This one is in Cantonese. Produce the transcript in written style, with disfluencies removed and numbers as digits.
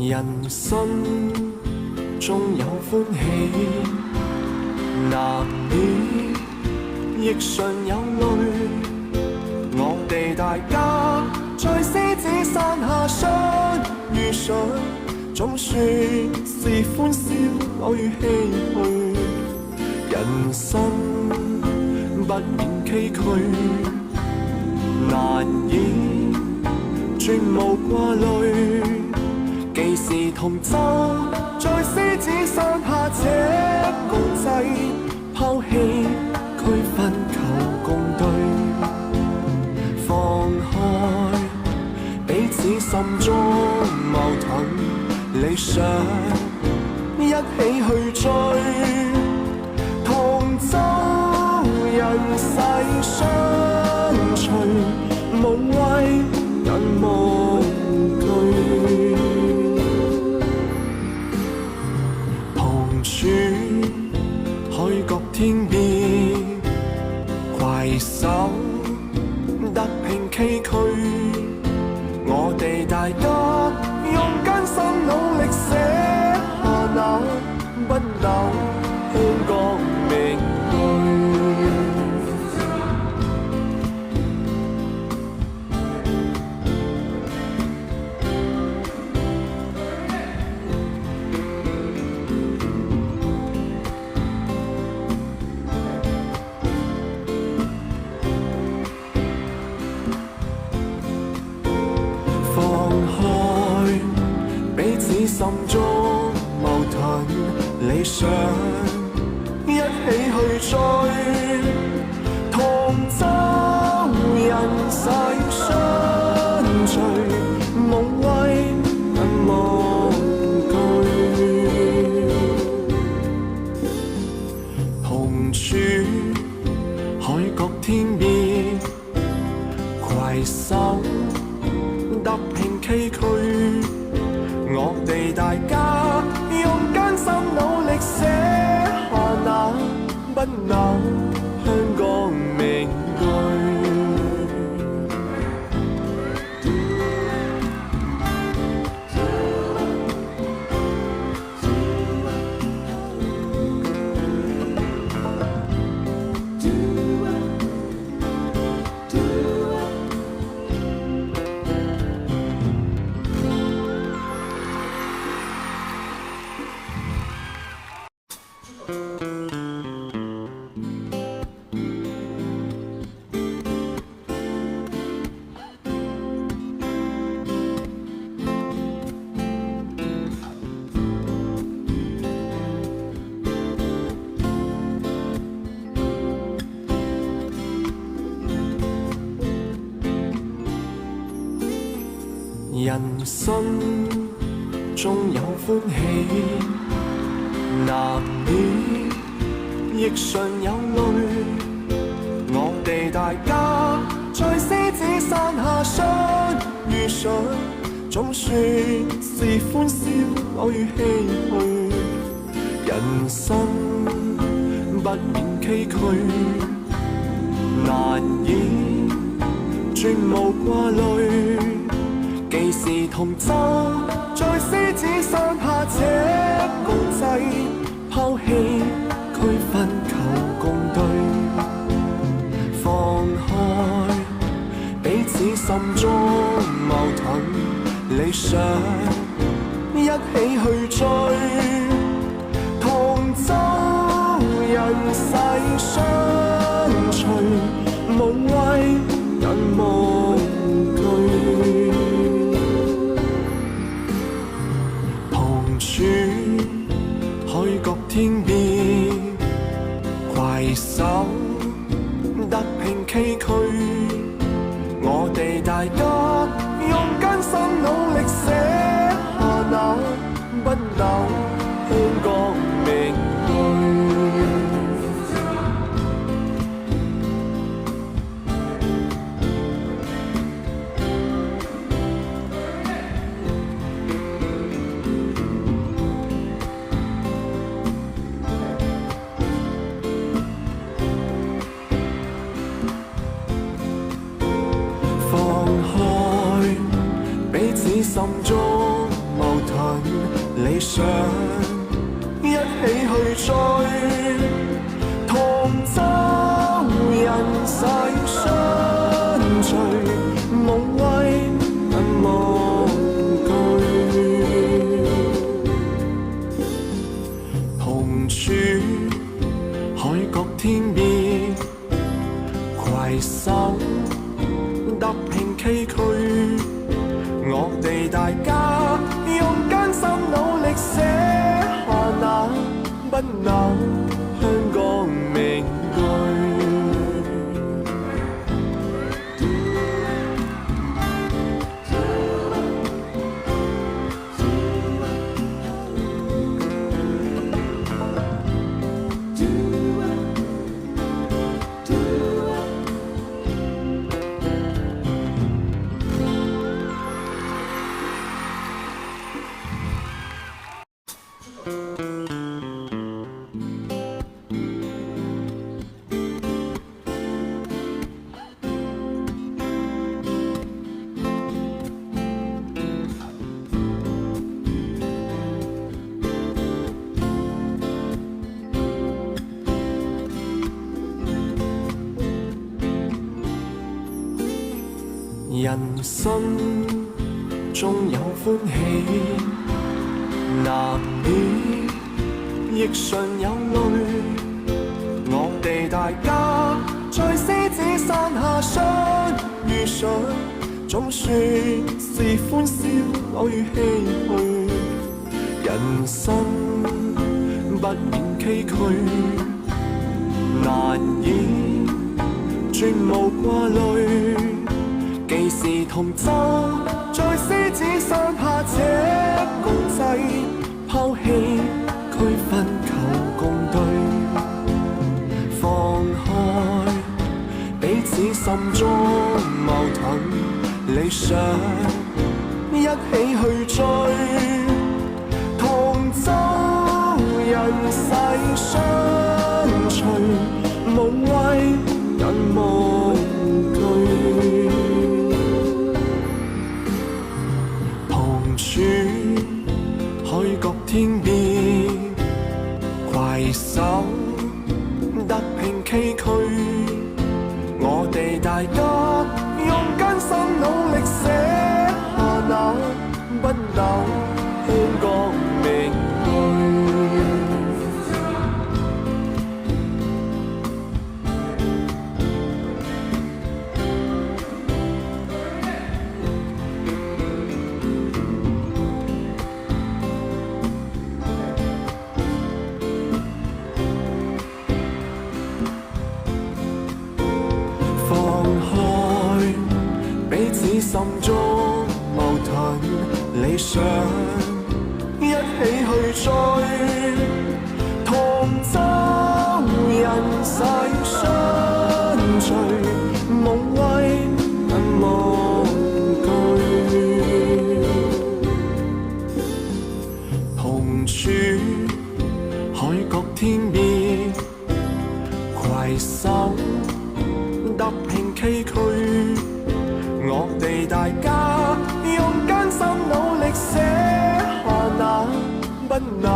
人生中有歡喜，難免亦常有淚。我哋大家在獅子山下相遇上，總算是歡笑裏唏噓。人生不免崎嶇，難以絕無掛慮。既是同舟，在獅子山下這共濟，拋棄區分求共對，放開彼此心中矛盾，理想一起去追，同舟人世相隨，無畏人無懼。海角天邊，攜手踏平崎嶇。我哋大家用艱辛努力寫下那不朽香港名句。心中矛盾理想一起去追，同舟人世相隨，無畏無懼，同處海角天邊，攜手踏平崎嶇。我哋大家用艱辛努力寫下那不朽香港名句。人生中有歡喜，難免亦常有淚。我哋大家在獅子山下相遇上，總算是歡笑裏唏噓。人生不免崎嶇，難以絕無掛慮。既是同舟，在獅子山下這共濟，拋棄區分求共對，放開彼此心中矛盾，理想一起去追，同舟人世相隨，無畏人無懼。海角天邊，攜手踏平崎嶇。我哋大家用艱辛努力寫下那不朽香港名句。心中矛盾理想，一起去追，同舟人世相隨，無畏無懼，同處海角天邊，攜手踏平崎嶇。我哋大家用艱辛努力寫下那不朽香港名句。人生中有歡喜，難免亦常有淚。我哋大家在獅子山下相遇上，總算是歡笑偶與唏噓。人生不免崎嶇，難掩絕無掛慮。既是同舟，在獅子山下這共濟，拋棄區分求共對，放開彼此心中矛盾理想，一起去追，同舟人世相隨，無畏人無懼。海角天邊，攜手踏平崎嶇。我哋大家用艱辛努力寫下那不朽香港名句。心中矛盾理想，一起去追，同舟人世相隨，無畏無懼，同處海角天邊，攜手踏平崎嶇。我哋大家用艱辛努力寫下那不朽